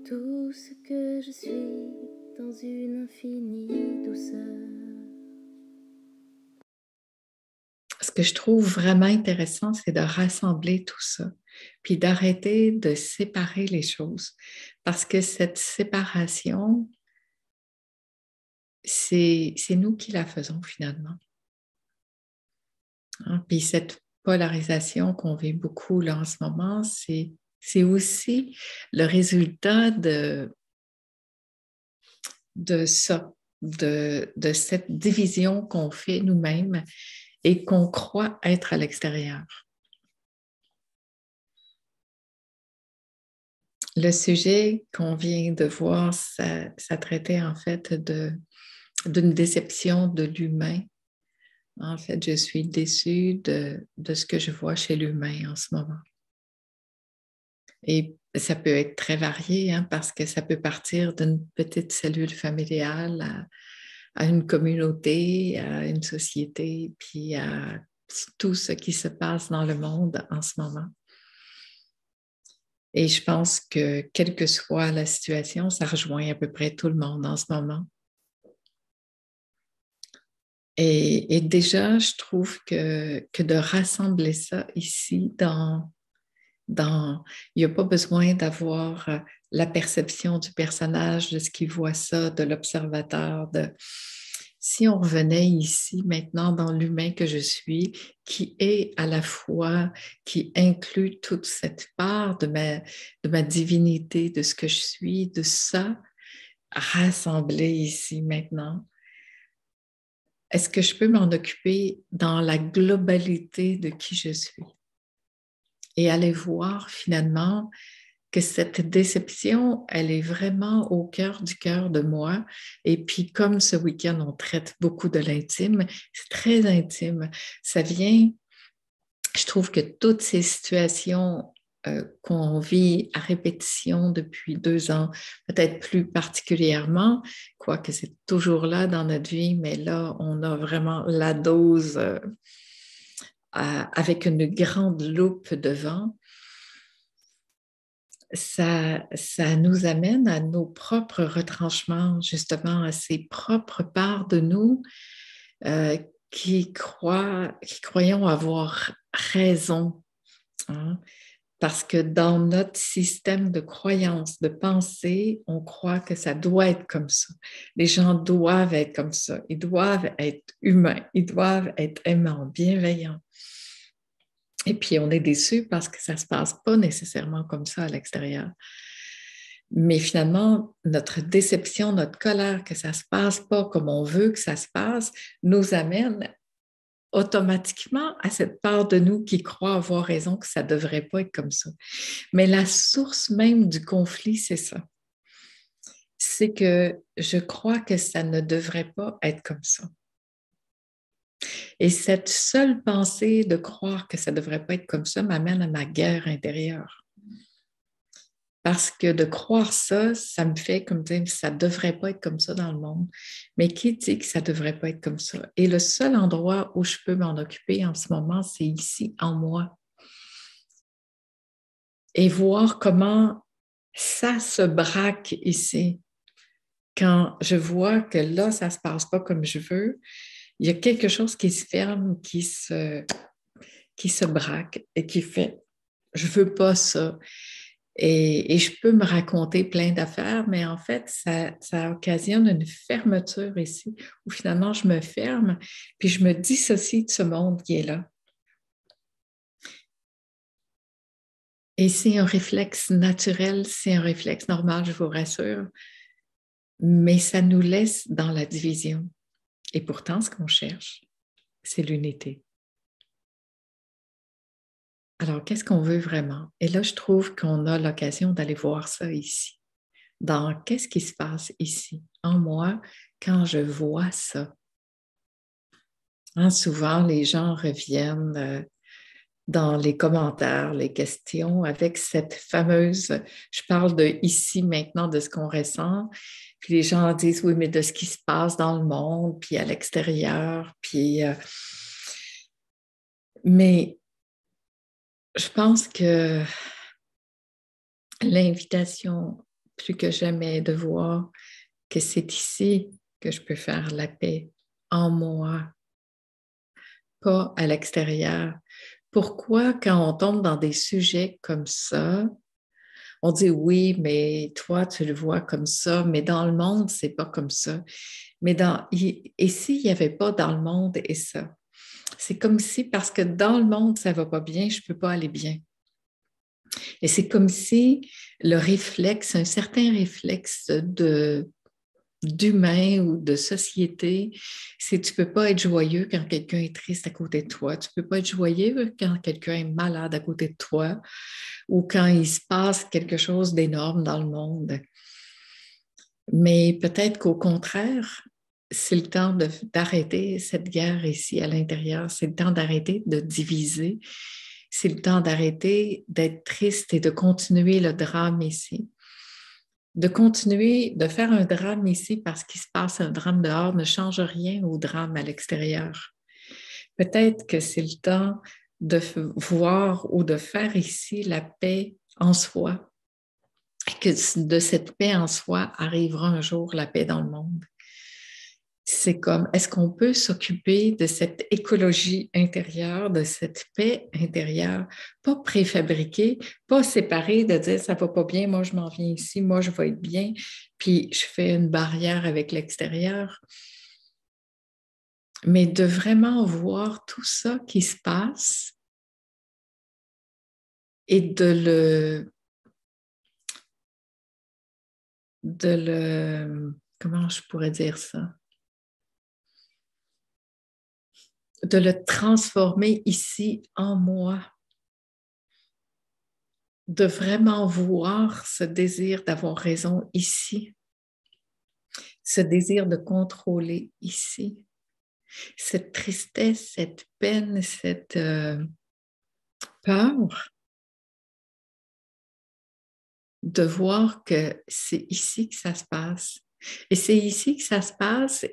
Tout ce que je suis dans une infinie douceur. Ce que je trouve vraiment intéressant, c'est de rassembler tout ça, puis d'arrêter de séparer les choses. Parce que cette séparation, c'est nous qui la faisons finalement. Hein? Puis cette polarisation qu'on vit beaucoup là en ce moment, c'est aussi le résultat de ça, de cette division qu'on fait nous-mêmes et qu'on croit être à l'extérieur. Le sujet qu'on vient de voir, ça traitait en fait d'une déception de l'humain. En fait, je suis déçue de ce que je vois chez l'humain en ce moment. Et ça peut être très varié, hein, parce que ça peut partir d'une petite cellule familiale à une communauté, à une société, puis à tout ce qui se passe dans le monde en ce moment. Et je pense que, quelle que soit la situation, ça rejoint à peu près tout le monde en ce moment. Et déjà, je trouve que de rassembler ça ici, il n'y a pas besoin d'avoir la perception du personnage, de ce qui voit ça, de l'observateur. Si on revenait ici maintenant dans l'humain que je suis, qui est à la fois, qui inclut toute cette part de ma divinité, de ce que je suis, de ça, rassemblé ici maintenant. Est-ce que je peux m'en occuper dans la globalité de qui je suis? Et aller voir finalement que cette déception, elle est vraiment au cœur de moi. Et puis, comme ce week-end, on traite beaucoup de l'intime, c'est très intime. Ça vient, je trouve que toutes ces situations qu'on vit à répétition depuis 2 ans, peut-être plus particulièrement, quoique c'est toujours là dans notre vie, mais là, on a vraiment la dose avec une grande loupe devant. Ça nous amène à nos propres retranchements, justement, à ces propres parts de nous euh, qui croyons avoir raison. Hein. Parce que dans notre système de croyance, de pensée, on croit que ça doit être comme ça. Les gens doivent être comme ça. Ils doivent être humains. Ils doivent être aimants, bienveillants. Et puis, on est déçu parce que ça ne se passe pas nécessairement comme ça à l'extérieur. Mais finalement, notre déception, notre colère que ça ne se passe pas comme on veut que ça se passe, nous amène automatiquement à cette part de nous qui croit avoir raison que ça ne devrait pas être comme ça. Mais la source même du conflit, c'est ça. C'est que je crois que ça ne devrait pas être comme ça. Et cette seule pensée de croire que ça ne devrait pas être comme ça m'amène à ma guerre intérieure. Parce que de croire ça, ça me fait comme dire, ça ne devrait pas être comme ça dans le monde. Mais qui dit que ça ne devrait pas être comme ça? Et le seul endroit où je peux m'en occuper en ce moment, c'est ici, en moi. Et voir comment ça se braque ici. Quand je vois que là, ça ne se passe pas comme je veux, il y a quelque chose qui se ferme, qui se braque et qui fait, je ne veux pas ça. Et je peux me raconter plein d'affaires, mais en fait, ça occasionne une fermeture ici, où finalement, je me ferme, puis je me dissocie de ce monde qui est là. Et c'est un réflexe naturel, c'est un réflexe normal, je vous rassure, mais ça nous laisse dans la division. Et pourtant, ce qu'on cherche, c'est l'unité. Alors, qu'est-ce qu'on veut vraiment? Et là, je trouve qu'on a l'occasion d'aller voir ça ici. Dans qu'est-ce qui se passe ici, en moi, quand je vois ça. Hein, souvent, les gens reviennent dans les commentaires, les questions, avec cette fameuse, je parle de ici maintenant, de ce qu'on ressent, puis les gens disent, oui, mais de ce qui se passe dans le monde, puis à l'extérieur, puis... mais je pense que l'invitation plus que jamais de voir que c'est ici que je peux faire la paix en moi, pas à l'extérieur. Pourquoi, quand on tombe dans des sujets comme ça, on dit oui, mais toi, tu le vois comme ça, mais dans le monde, c'est pas comme ça. Et s'il n'y avait pas dans le monde et ça? C'est comme si, parce que dans le monde, ça va pas bien, je peux pas aller bien. Et c'est comme si le réflexe, un certain réflexe d'humain ou de société, c'est tu peux pas être joyeux quand quelqu'un est triste à côté de toi. Tu peux pas être joyeux quand quelqu'un est malade à côté de toi ou quand il se passe quelque chose d'énorme dans le monde. Mais peut-être qu'au contraire, c'est le temps d'arrêter cette guerre ici à l'intérieur. C'est le temps d'arrêter de diviser. C'est le temps d'arrêter d'être triste et de continuer le drame ici. De continuer de faire un drame ici parce qu'il se passe un drame dehors ne change rien au drame à l'extérieur. Peut-être que c'est le temps de voir ou de faire ici la paix en soi. Et que de cette paix en soi arrivera un jour la paix dans le monde. C'est comme, est-ce qu'on peut s'occuper de cette écologie intérieure, de cette paix intérieure, pas préfabriquée, pas séparée, de dire ça va pas bien, moi je m'en viens ici, moi je vais être bien, puis je fais une barrière avec l'extérieur, mais de vraiment voir tout ça qui se passe et comment je pourrais dire ça? De le transformer ici en moi, de vraiment voir ce désir d'avoir raison ici, ce désir de contrôler ici, cette tristesse, cette peine, cette peur, de voir que c'est ici que ça se passe. Et c'est ici que ça se passe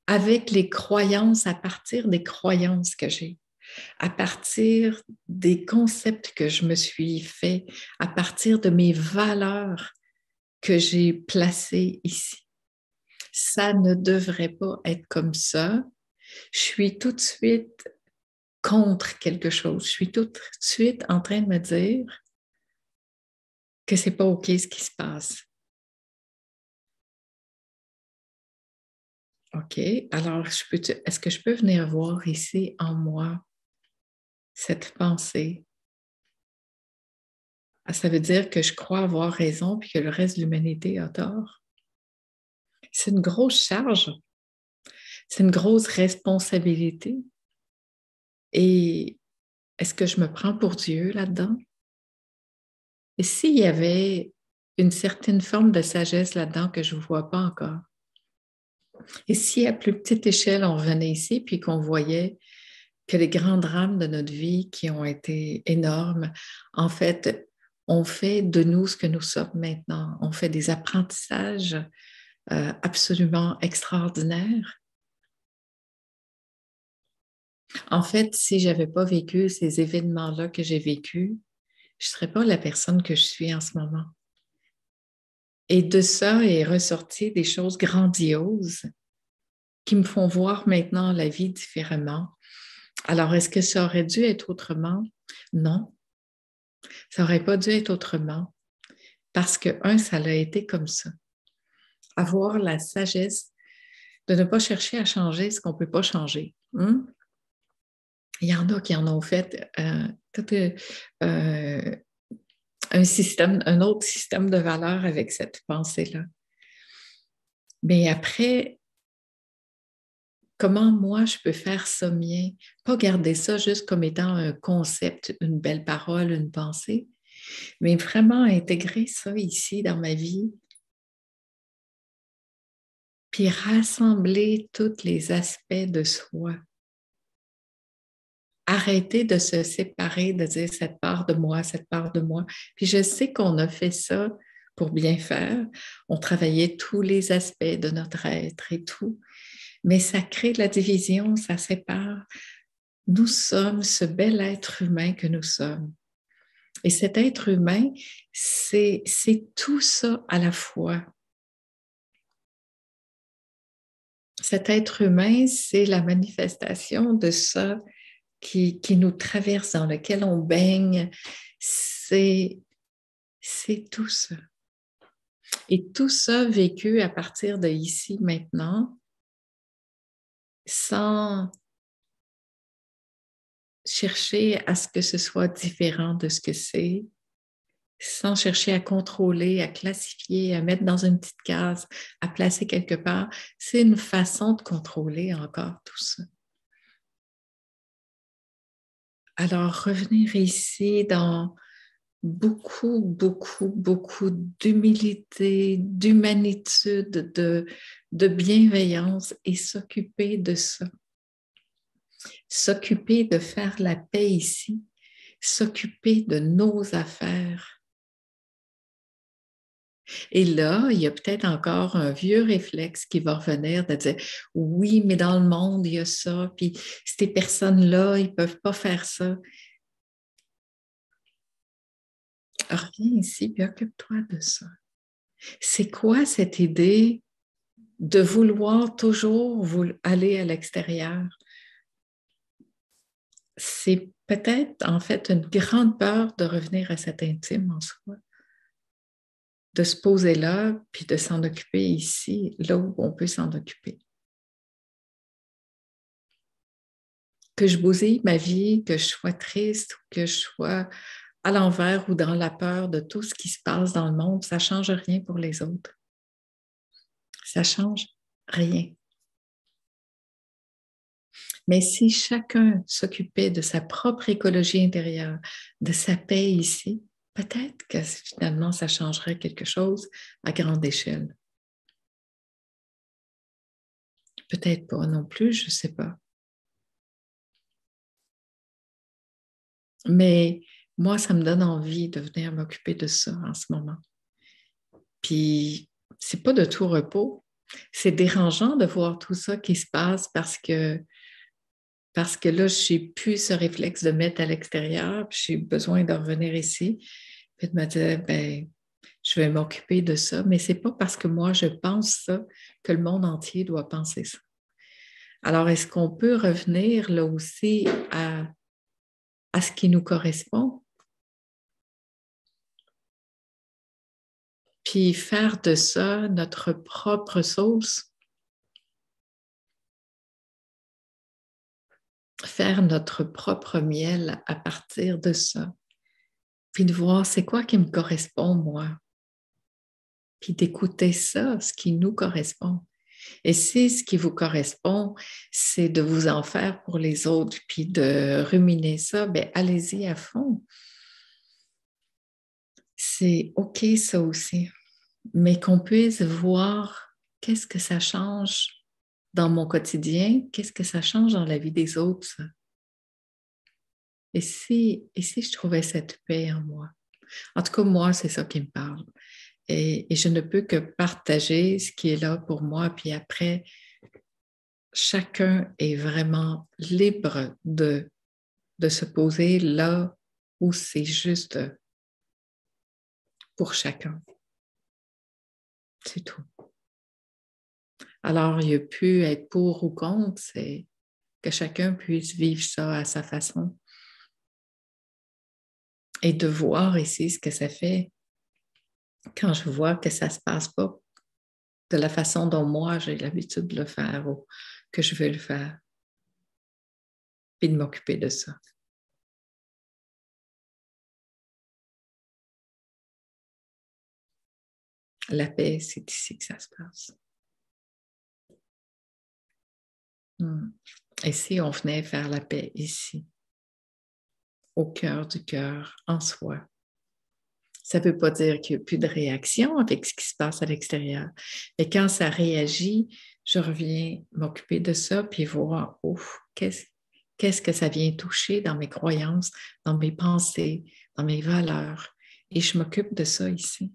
avec les croyances, à partir des croyances que j'ai, à partir des concepts que je me suis fait, à partir de mes valeurs que j'ai placées ici. Ça ne devrait pas être comme ça. Je suis tout de suite contre quelque chose. Je suis tout de suite en train de me dire que c'est pas OK ce qui se passe. OK, alors est-ce que je peux venir voir ici en moi cette pensée? Ça veut dire que je crois avoir raison puis que le reste de l'humanité a tort. C'est une grosse charge, c'est une grosse responsabilité. Et est-ce que je me prends pour Dieu là-dedans? Et s'il y avait une certaine forme de sagesse là-dedans que je ne vois pas encore? Et si à plus petite échelle, on revenait ici puis qu'on voyait que les grands drames de notre vie qui ont été énormes, en fait, ont fait de nous ce que nous sommes maintenant. On fait des apprentissages absolument extraordinaires. En fait, si je n'avais pas vécu ces événements-là que j'ai vécus, je ne serais pas la personne que je suis en ce moment. Et de ça est ressorti des choses grandioses qui me font voir maintenant la vie différemment. Alors, est-ce que ça aurait dû être autrement? Non, ça n'aurait pas dû être autrement parce que, ça l'a été comme ça. Avoir la sagesse de ne pas chercher à changer ce qu'on ne peut pas changer. Il y en a qui en ont fait un autre système de valeurs avec cette pensée-là. Mais après, comment moi je peux faire ça mien? Pas garder ça juste comme étant un concept, une belle parole, une pensée, mais vraiment intégrer ça ici dans ma vie, puis rassembler tous les aspects de soi. Arrêter de se séparer, de dire cette part de moi, cette part de moi. Puis je sais qu'on a fait ça pour bien faire. On travaillait tous les aspects de notre être et tout. Mais ça crée de la division, ça sépare. Nous sommes ce bel être humain que nous sommes. Et cet être humain, c'est tout ça à la fois. Cet être humain, c'est la manifestation de ça qui nous traverse, dans lequel on baigne. C'est tout ça. Et tout ça vécu à partir de ici, maintenant, sans chercher à ce que ce soit différent de ce que c'est, sans chercher à contrôler, à classifier, à mettre dans une petite case, à placer quelque part. C'est une façon de contrôler encore tout ça. Alors, revenir ici dans beaucoup, beaucoup, beaucoup d'humilité, d'humanitude, de bienveillance et s'occuper de ça. S'occuper de faire la paix ici, s'occuper de nos affaires. Et là, il y a peut-être encore un vieux réflexe qui va revenir de dire oui, mais dans le monde, il y a ça, puis ces personnes-là, ils ne peuvent pas faire ça. Reviens ici, puis occupe-toi de ça. C'est quoi cette idée de vouloir toujours aller à l'extérieur? C'est peut-être en fait une grande peur de revenir à cet intime en soi, de se poser là, puis de s'en occuper ici, là où on peut s'en occuper. Que je bousille ma vie, que je sois triste, ou que je sois à l'envers ou dans la peur de tout ce qui se passe dans le monde, ça ne change rien pour les autres. Ça ne change rien. Mais si chacun s'occupait de sa propre écologie intérieure, de sa paix ici, peut-être que finalement ça changerait quelque chose à grande échelle. Peut-être pas non plus, je ne sais pas. Mais moi, ça me donne envie de venir m'occuper de ça en ce moment. Puis, c'est pas de tout repos. C'est dérangeant de voir tout ça qui se passe parce que là, je n'ai plus ce réflexe de mettre à l'extérieur, puis j'ai besoin de revenir ici, puis de me dire, ben, je vais m'occuper de ça, mais c'est pas parce que moi je pense ça que le monde entier doit penser ça. Alors, est-ce qu'on peut revenir là aussi à ce qui nous correspond? Puis faire de ça notre propre sauce, faire notre propre miel à partir de ça, puis de voir c'est quoi qui me correspond, moi, puis d'écouter ça, ce qui nous correspond. Et si ce qui vous correspond, c'est de vous en faire pour les autres, puis de ruminer ça, bien, allez-y à fond. C'est OK ça aussi, mais qu'on puisse voir qu'est-ce que ça change dans mon quotidien, qu'est-ce que ça change dans la vie des autres, ça. Et si je trouvais cette paix en moi? En tout cas, moi, c'est ça qui me parle. Et je ne peux que partager ce qui est là pour moi, puis après, chacun est vraiment libre de se poser là où c'est juste pour chacun. C'est tout. Alors, il n'y a plus être pour ou contre, c'est que chacun puisse vivre ça à sa façon et de voir ici ce que ça fait quand je vois que ça ne se passe pas de la façon dont moi j'ai l'habitude de le faire ou que je veux le faire, puis de m'occuper de ça. La paix, c'est ici que ça se passe. Et si on venait faire la paix ici, au cœur du cœur, en soi? Ça ne veut pas dire qu'il n'y a plus de réaction avec ce qui se passe à l'extérieur. Mais quand ça réagit, je reviens m'occuper de ça, puis voir, ouf, qu'est-ce que ça vient toucher dans mes croyances, dans mes pensées, dans mes valeurs. Et je m'occupe de ça ici.